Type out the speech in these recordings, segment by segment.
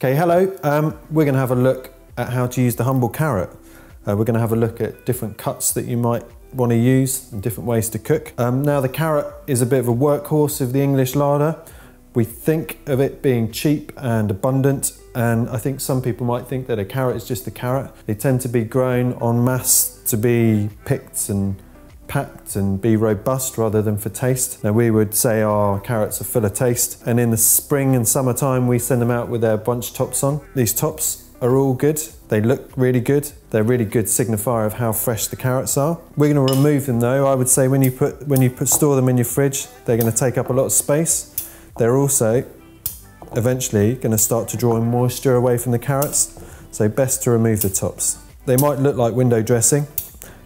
Okay, hello. We're going to have a look at how to use the humble carrot. We're going to have a look at different cuts that you might want to use and different ways to cook. Now the carrot is a bit of a workhorse of the English larder. We think of it being cheap and abundant, and I think some people might think that a carrot is just a carrot. They tend to be grown en masse to be picked and packed and be robust rather than for taste. Now we would say our carrots are full of taste, and in the spring and summertime we send them out with their bunch tops on. These tops are all good. They look really good. They're a really good signifier of how fresh the carrots are. We're going to remove them though. I would say when you store them in your fridge, they're going to take up a lot of space. They're also eventually going to start to draw moisture away from the carrots, so best to remove the tops. They might look like window dressing,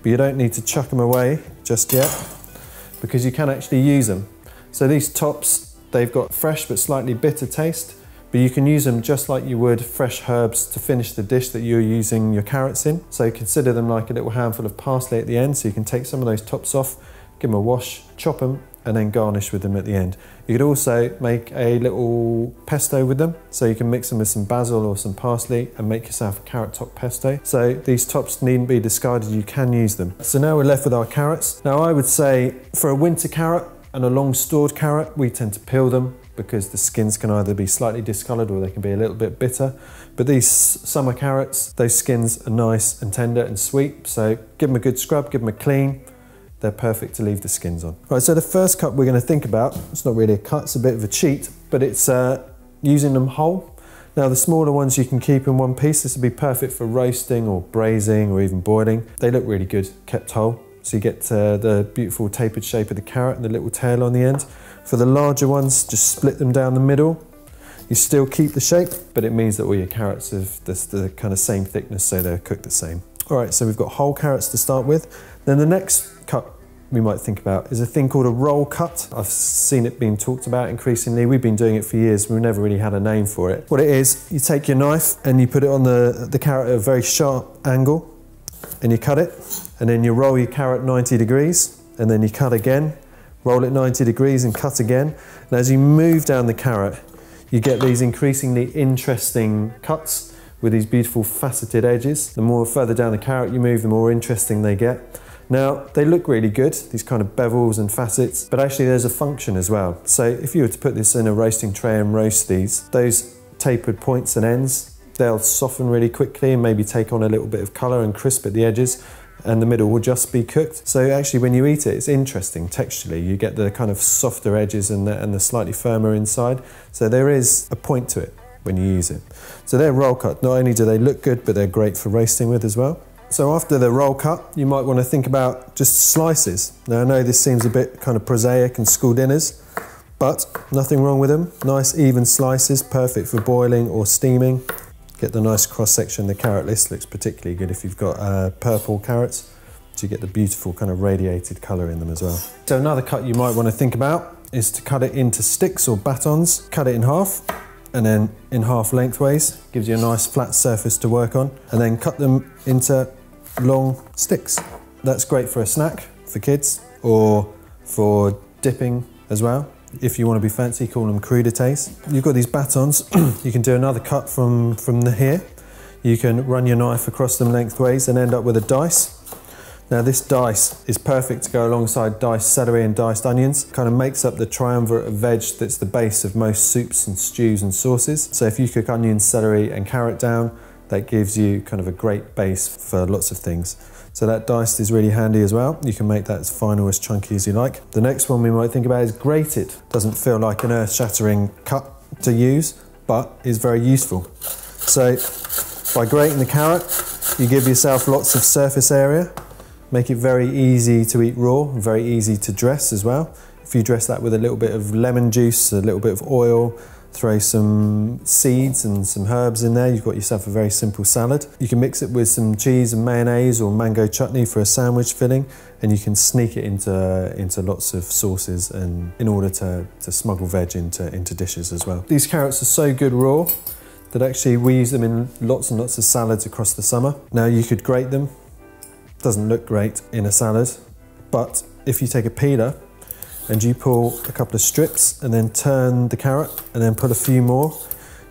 but you don't need to chuck them away just yet because you can actually use them. So these tops, they've got fresh but slightly bitter taste, but you can use them just like you would fresh herbs to finish the dish that you're using your carrots in. So consider them like a little handful of parsley at the end, so you can take some of those tops off, give them a wash, chop them, and then garnish with them at the end. You could also make a little pesto with them, so you can mix them with some basil or some parsley and make yourself a carrot top pesto. So these tops needn't be discarded, you can use them. So now we're left with our carrots. Now I would say for a winter carrot and a long stored carrot, we tend to peel them because the skins can either be slightly discoloured or they can be a little bit bitter. But these summer carrots, those skins are nice and tender and sweet, so give them a good scrub, give them a clean. They're perfect to leave the skins on. Right, so the first cut we're going to think about, it's not really a cut, it's a bit of a cheat, but it's using them whole. Now the smaller ones you can keep in one piece. This would be perfect for roasting or braising or even boiling. They look really good, kept whole. So you get the beautiful tapered shape of the carrot and the little tail on the end. For the larger ones, just split them down the middle. You still keep the shape, but it means that all your carrots have the kind of same thickness, so they're cooked the same. All right, so we've got whole carrots to start with. Then the next cut we might think about is a thing called a roll cut. I've seen it being talked about increasingly. We've been doing it for years. We've never really had a name for it. What it is, you take your knife and you put it on the carrot at a very sharp angle and you cut it, and then you roll your carrot 90 degrees and then you cut again, roll it 90 degrees and cut again. And as you move down the carrot, you get these increasingly interesting cuts with these beautiful faceted edges. The more further down the carrot you move, the more interesting they get. Now, they look really good, these kind of bevels and facets, but actually there's a function as well. So if you were to put this in a roasting tray and roast these, those tapered points and ends, they'll soften really quickly and maybe take on a little bit of colour and crisp at the edges, and the middle will just be cooked. So actually when you eat it, it's interesting texturally. You get the kind of softer edges and the slightly firmer inside. So there is a point to it when you use it. So they're roll cut. Not only do they look good, but they're great for roasting with as well. So after the roll cut, you might want to think about just slices. Now I know this seems a bit kind of prosaic and school dinners, but nothing wrong with them. Nice even slices, perfect for boiling or steaming. Get the nice cross section. The carrot list looks particularly good if you've got purple carrots, so you get the beautiful kind of radiated colour in them as well. So another cut you might want to think about is to cut it into sticks or batons. Cut it in half, and then in half lengthways, gives you a nice flat surface to work on, and then cut them into long sticks. That's great for a snack for kids or for dipping as well. If you want to be fancy, call them crudités. You've got these batons. You can do another cut from here. You can run your knife across them lengthways and end up with a dice. Now this dice is perfect to go alongside diced celery and diced onions. Kind of makes up the triumvirate of veg that's the base of most soups and stews and sauces. So if you cook onions, celery and carrot down, that gives you kind of a great base for lots of things. So that diced is really handy as well. You can make that as fine or as chunky as you like. The next one we might think about is grated. Doesn't feel like an earth-shattering cut to use, but is very useful. So by grating the carrot, you give yourself lots of surface area. Make it very easy to eat raw, very easy to dress as well. If you dress that with a little bit of lemon juice, a little bit of oil, throw some seeds and some herbs in there, you've got yourself a very simple salad. You can mix it with some cheese and mayonnaise or mango chutney for a sandwich filling, and you can sneak it into lots of sauces and in order to smuggle veg into dishes as well. These carrots are so good raw that actually we use them in lots and lots of salads across the summer. Now you could grate them. Doesn't look great in a salad, but if you take a peeler and you pull a couple of strips and then turn the carrot and then put a few more,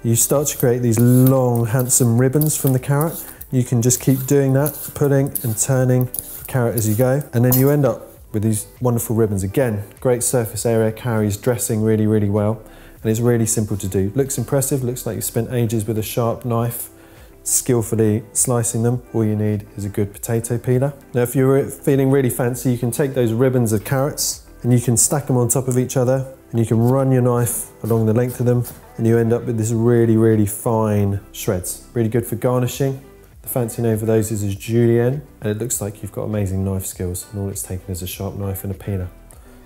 you start to create these long, handsome ribbons from the carrot. You can just keep doing that, pulling and turning the carrot as you go, and then you end up with these wonderful ribbons. Again, great surface area, carries dressing really, really well, and it's really simple to do. Looks impressive, looks like you spent ages with a sharp knife, skillfully slicing them. All you need is a good potato peeler. Now, if you're feeling really fancy, you can take those ribbons of carrots and you can stack them on top of each other, and you can run your knife along the length of them, and you end up with this really, really fine shreds. Really good for garnishing. The fancy name for those is julienne, and it looks like you've got amazing knife skills, and all it's taken is a sharp knife and a peeler.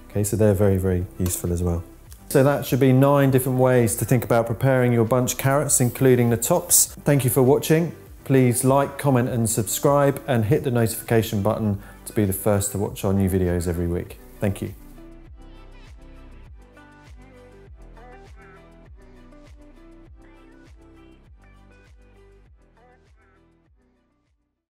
Okay, so they're very, very useful as well. So that should be 9 different ways to think about preparing your bunch carrots, including the tops. Thank you for watching. Please like, comment and subscribe, and hit the notification button to be the first to watch our new videos every week. Thank you.